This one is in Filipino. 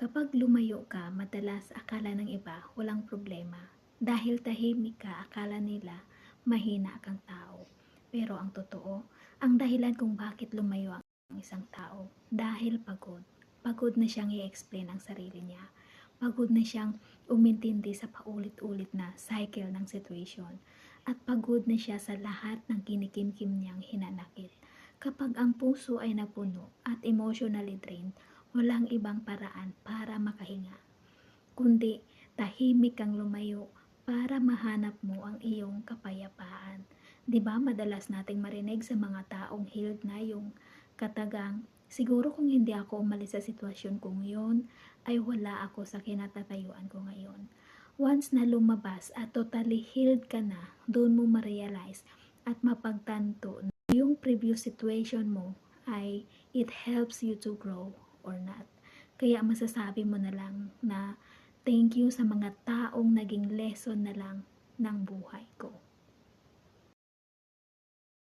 Kapag lumayo ka, madalas akala ng iba walang problema. Dahil tahimik ka, akala nila mahina kang tao. Pero ang totoo, ang dahilan kung bakit lumayo ang isang tao, dahil pagod. Pagod na siyang i-explain ang sarili niya. Pagod na siyang umintindi sa paulit-ulit na cycle ng situation. At pagod na siya sa lahat ng kinikimkim niyang hinanakit. Kapag ang puso ay napuno at emotionally drained, walang ibang paraan para makahinga, kundi tahimik kang lumayo para mahanap mo ang iyong kapayapaan. 'Di ba madalas nating marinig sa mga taong healed na yung katagang, siguro kung hindi ako umalis sa sitwasyon kong yun, ay wala ako sa kinatatayuan ko ngayon. Once na lumabas at totally healed ka na, doon mo ma-realize at mapagtanto na yung previous situation mo ay it helps you to grow or not. Kaya masasabi mo na lang na thank you sa mga taong naging lesson na lang ng buhay ko.